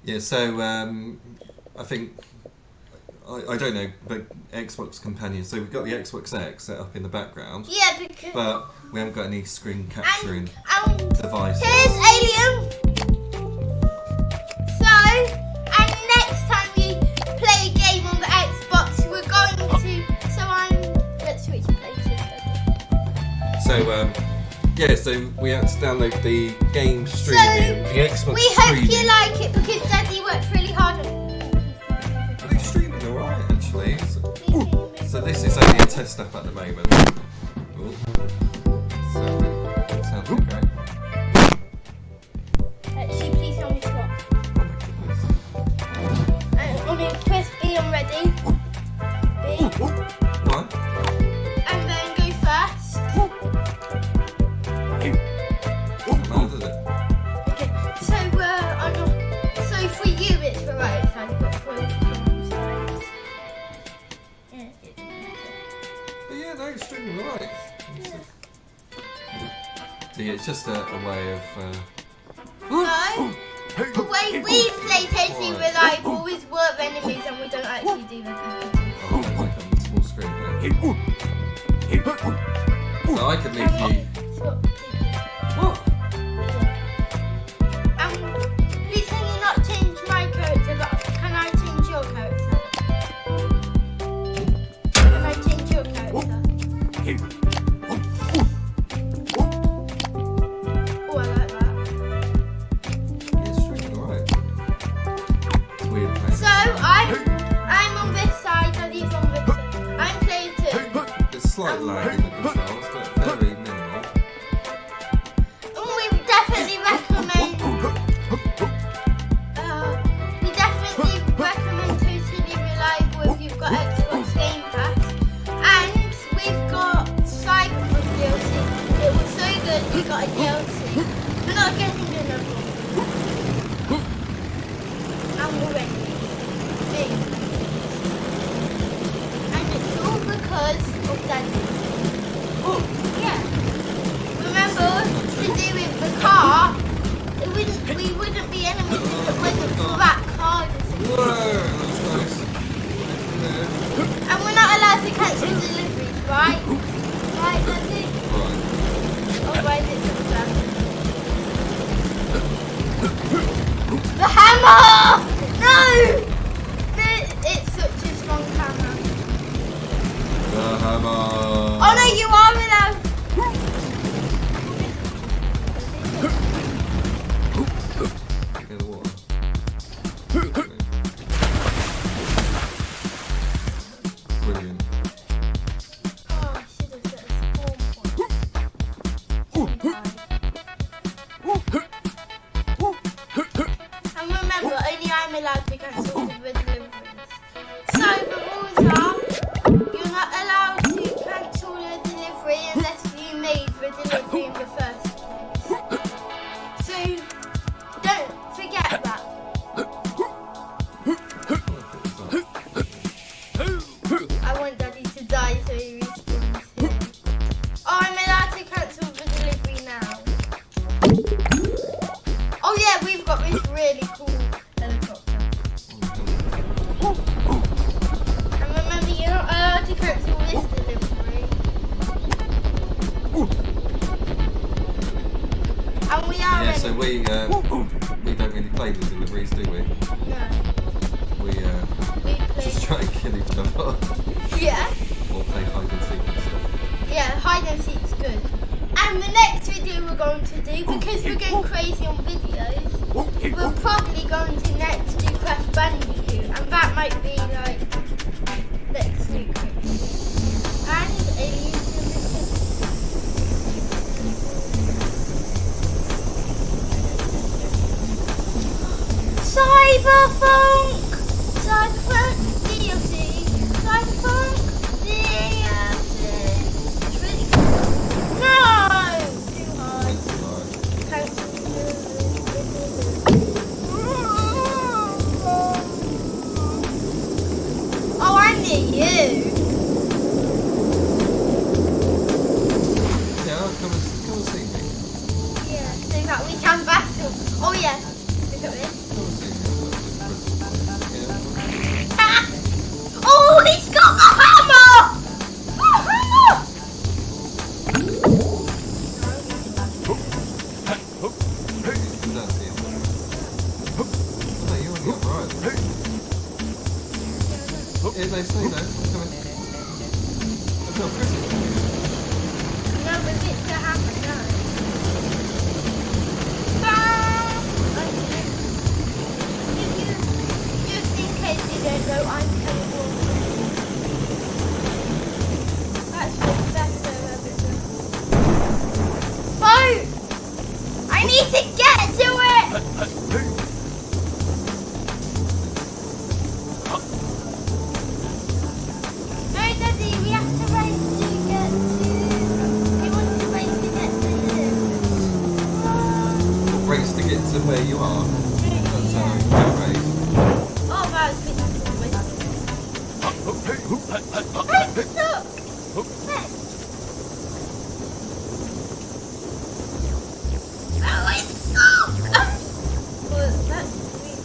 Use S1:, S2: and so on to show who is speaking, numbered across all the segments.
S1: Yeah, so I think I don't know, but Xbox Companion. So we've got the Xbox X set up in the background.
S2: Yeah, because
S1: but we haven't got any screen capturing
S2: and
S1: devices.
S2: here's Alien. So, and next time we play a game on the Xbox, we're going to. Let's switch places.
S1: So so we had to download the game streaming, the Xbox
S2: We hope
S1: streaming.
S2: you like it because Daddy worked really hard on it.
S1: It's streaming alright actually. So this is only a test app at the moment. Ooh. So it sounds okay.
S2: Actually, please tell me to what. And on it, press B on ready. B.
S1: What?
S2: And then go first.
S1: Doesn't matter, does it?
S2: Okay. So so for you it's the right side, but for the sides. Yeah.
S1: But yeah, no, it's streaming alright. So yeah, it's just a way of.
S2: No. The way we play Totally Reliable is War of Enemies and we don't actually do the cooking.
S1: Oh, like on the small screen there. So I could leave you. What?
S2: Please can you not change my character, but can I change your character? Can I change your character? Oh, I like that.
S1: Yeah, it's streaming alright. It's weird playing.
S2: So I'm on this side and he's on this side. I'm player 2.
S1: There's slight lag in the controls, but very minimal.
S2: And we definitely recommend Totally Reliable if you've got Xbox Game Pass. And we've got Cyberpunk DLC. It was so good we got a DLC. We're not getting another one. And we're ready. And it's all because of Daddy. Oh, yeah. Remember to do with the car, we wouldn't be enemies if it wasn't for that car.
S1: Whoa, that's nice.
S2: And we're not allowed to cancel deliveries, right? Right, Daddy?
S1: Right.
S2: Otherwise it's the hammer! No! It's such a strong hammer.
S1: The hammer.
S2: Oh no, you are allowed.
S1: Get the water. Brilliant.
S2: Oh, I should have set a spawn point. And remember, only I'm allowed to cancel the deliveries. So the rules are, you're not allowed to cancel the delivery unless you made the delivery in the first place. So don't forget that. I want Daddy to die so he respawns here. Oh, I'm allowed to cancel the delivery now. Oh yeah, we've got this really cool helicopter. And remember, you're not allowed to cancel this delivery. And we are
S1: Yeah,
S2: ready.
S1: so we don't really play the deliveries, do we?
S2: No,
S1: We
S2: we play.
S1: just try and kill each other
S2: Yeah,
S1: or play hide and seek and stuff.
S2: yeah, hide and seek's good. And the next video we're going to do, because we're going crazy on videos, we're probably going to next do Crash Bandicoot, and that might be like, let's do quickly. And aliens in the Cyberpunk! Cyberpunk DLC! Cyberpunk DLC! It's really good. No! Too hard. Oh, I'm near you.
S1: Yeah, come and see me.
S2: Yeah, so that we can battle. Oh yeah, look at this.
S1: Come and see me. not pretty.
S2: No, but it's to happen now. Stop! Okay. Just in case you don't know, I'm teleporting. That's just better, everything. Boat! I need to get to it! No, Daddy, we have to race to get to... We want to race to get to him.
S1: Race to get to where you are. That's how you can race.
S2: Oh, that was good. Hey, look! Hey. Oh, it's stop! Well, that's sweet.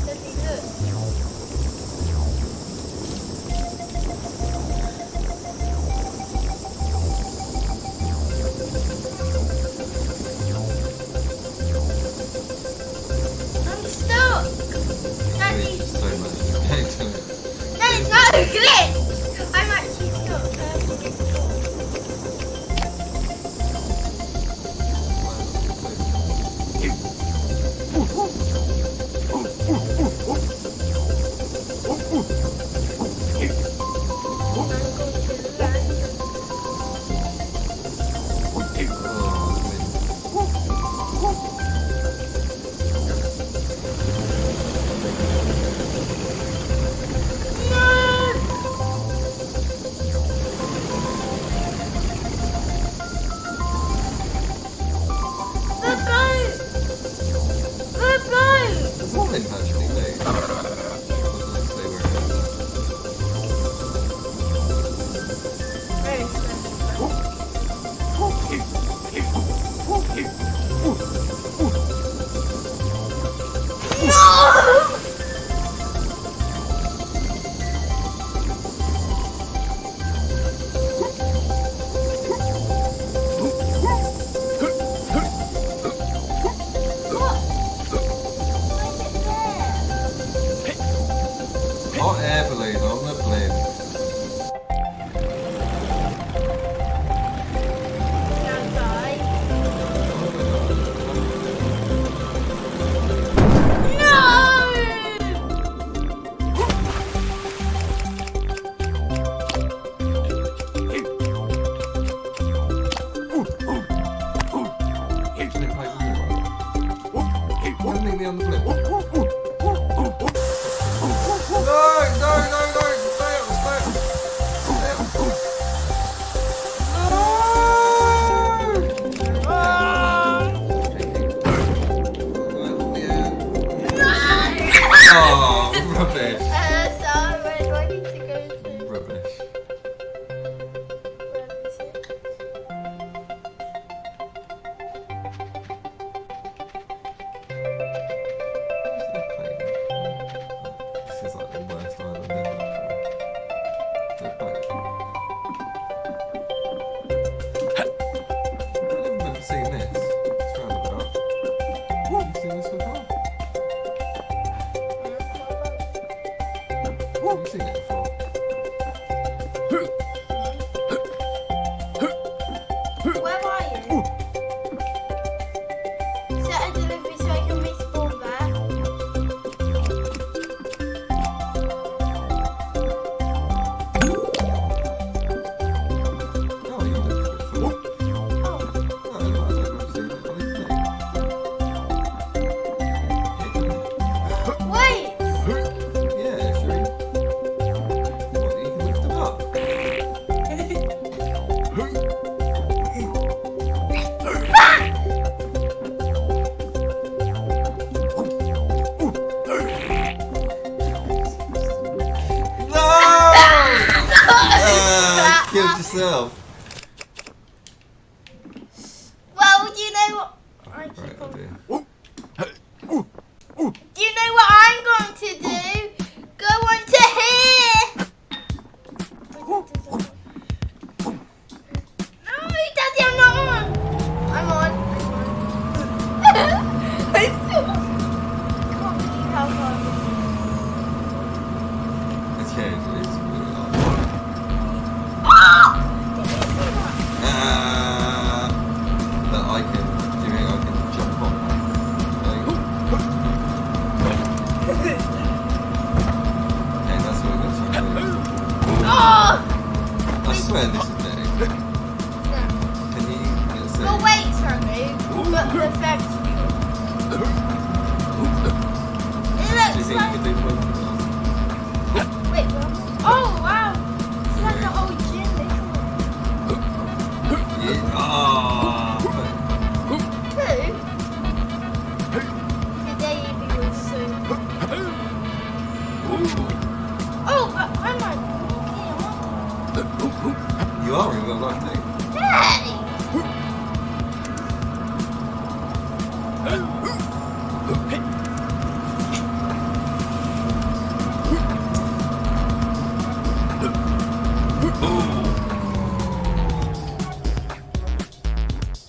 S2: Daddy, look. I'm stuck! Daddy,
S1: There's so much to get to it.
S2: no, it's not a glitch! I'm actually stuck.
S1: Does the blimp actually move? Or does it stay where it is? Hot air balloon on the blimp. Actually, play with me. Don't leave me on the blimp. No, stay up. Oh, rubbish.
S2: Sorry, where do I need to go to?
S1: Rubbish.
S2: Where is it?
S1: This is like the worst island ever. Go back. I've never seen this. It's roundabout. Have you seen this before? Have you seen it before?
S2: Where are you? Set a delivery so I can respawn there.
S1: Oh, you look good for it.
S2: Oh,
S1: No, I've never seen it. What do you think?
S2: wait!
S1: Yeah, sure. What, you can lift them up? No! Killed yourself.
S2: Well, do you know what? I
S1: Right,
S2: keep
S1: oh
S2: on.
S1: dear.
S2: Do you know what I'm going to do? Go on to here! No, Daddy, I'm not on. I'm on. I still can't believe how far.
S1: It's huge. It's really hard. swear this is Nick?
S2: No.
S1: Can you let's see?
S2: The weights are moved, but the effects move. It
S1: Do you
S2: looks
S1: think you
S2: like...
S1: could do both of them?
S2: Wait, what? Oh, wow. It's like a whole gym.
S1: Yeah. Oh,
S2: Two? Today it was so... Oh, but I'm not...
S1: you are in real life too.
S2: Hey!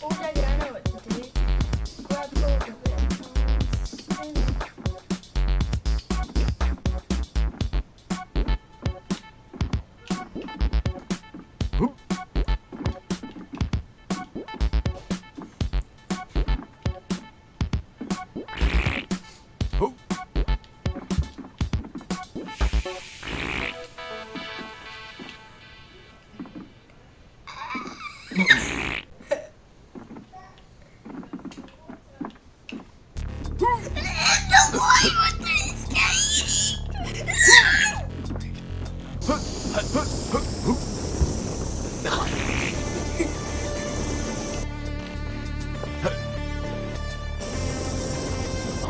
S2: Already I know what to do. Grab hold of it.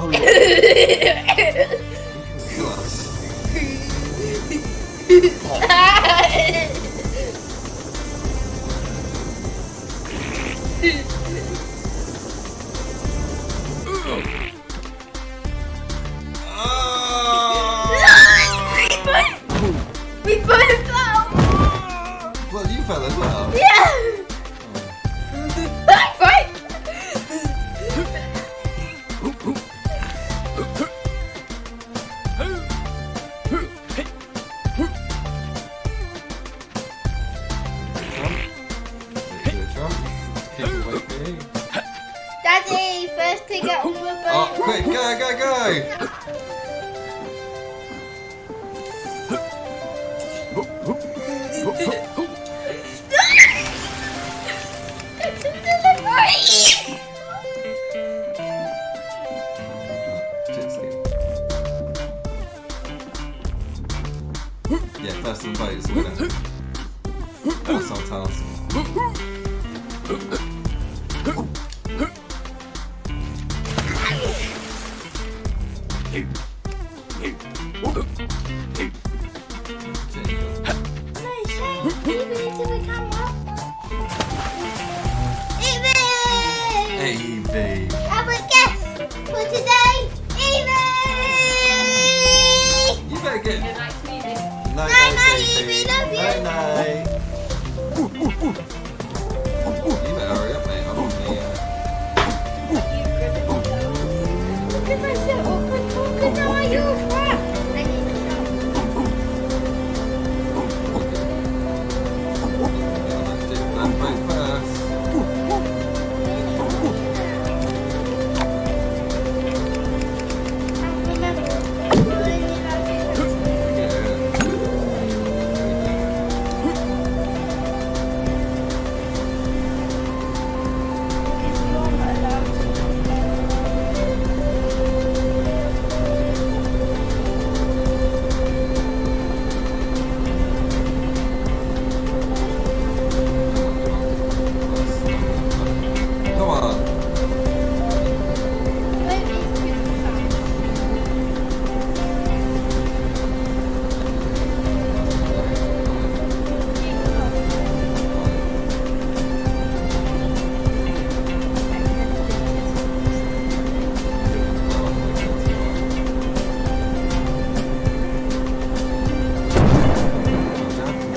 S1: Oh, yeah.
S2: We both fell!
S1: Well, you fell as well.
S2: Yeah! Right! Daddy, first to get on the boat.
S1: Oh, quick, go, go, go!
S2: It's a delivery!
S1: Jet ski. Yeah, first on boat is the winner. That's our task. Evie!
S2: Have a guess for today, Evie!
S1: You better get.
S3: Nice music.
S1: Night,
S2: Night,
S1: night,
S2: Evie, love you.
S1: Night, night. You better hurry up, mate. I'm on the.
S2: Look at myself, look at how you crap. I need to stop.
S1: Do that boat first.
S2: Remember, you only have to
S1: Come on.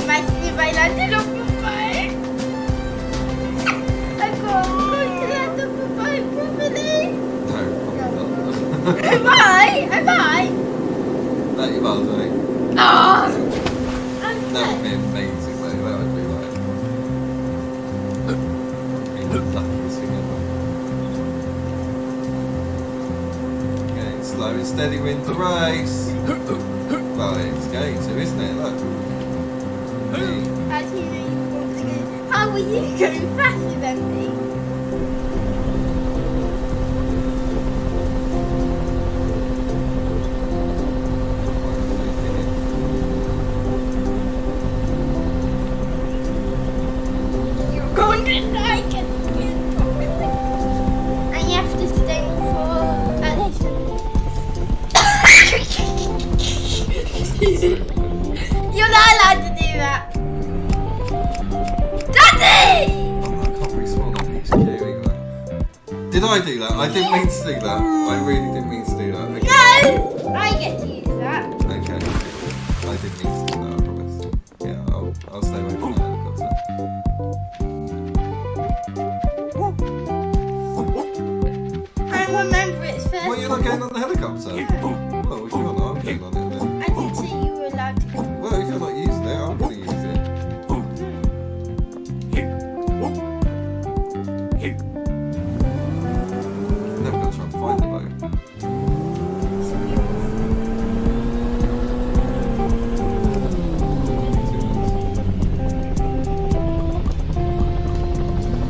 S2: Imagine if I landed on the boat. I can't land on the boat properly.
S1: No, probably
S2: Am I? Am I?
S1: not. That you might doing.
S2: Oh! I'm
S1: That would be
S2: dead.
S1: amazing, though. That would be like. Be the luckiest thing ever. Okay, slow and steady wins the race. Well, it's going to, isn't it? Look. See?
S2: Actually, How are you going faster than me? You're going to die again. And you have to stay for at least You're not allowed to do that. Daddy!
S1: Oh, I can't really swallow that peach cake either. Did I do that? I didn't mean to do that. I really didn't mean to do that. Okay.
S2: No! I get to use that.
S1: Okay. I didn't mean to do that, I promise. Yeah, I'll stay away from that helicopter.
S2: And remember it's first.
S1: Well, you're not going on the helicopter. Well, if you're not, I'm going on it then.
S2: I did say you were allowed to go.
S1: Well, if you're not using it, I'm going to use it. I'm never going to try and find the boat.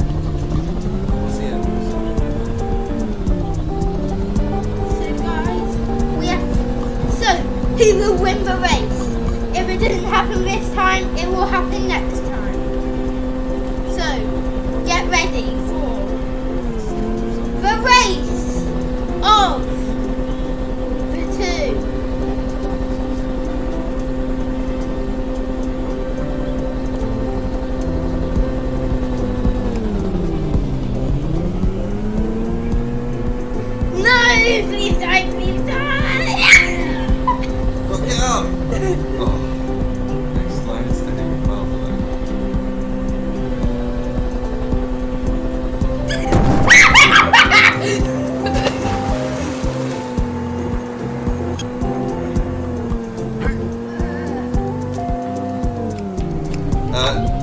S1: What's the end?
S2: So guys, we have so who will win the race? If it doesn't happen this time, it will happen next time. So get ready for the race of the two. No, please die, please die.
S1: Oh, get up! Oh. Next line is to hit me well below.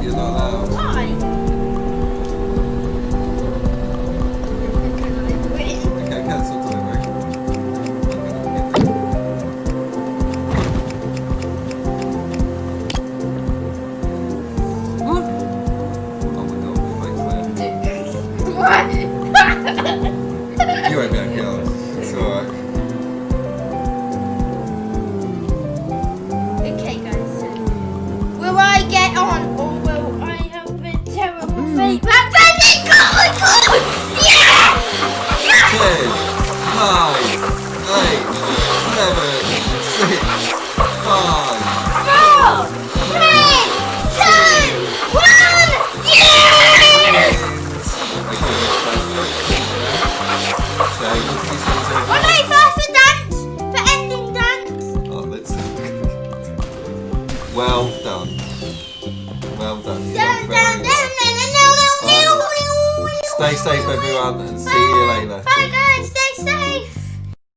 S1: You're not allowed.
S2: Why?
S1: Okay, cancel delivery. Oh my god,
S2: What?
S1: you won't be able to get on. It's alright.
S2: Okay, guys. So, will I get on, or will I have a terrible fate? That's it! Go! Yeah!
S1: 10, 9, 8, 7, 6, 5.
S2: 4, 3, 2, 1! Yes! When I first dance, the ending dance.
S1: Oh, let's well done. Well done. You've done very well. Stay safe, everyone, and see you later.
S2: Bye, guys.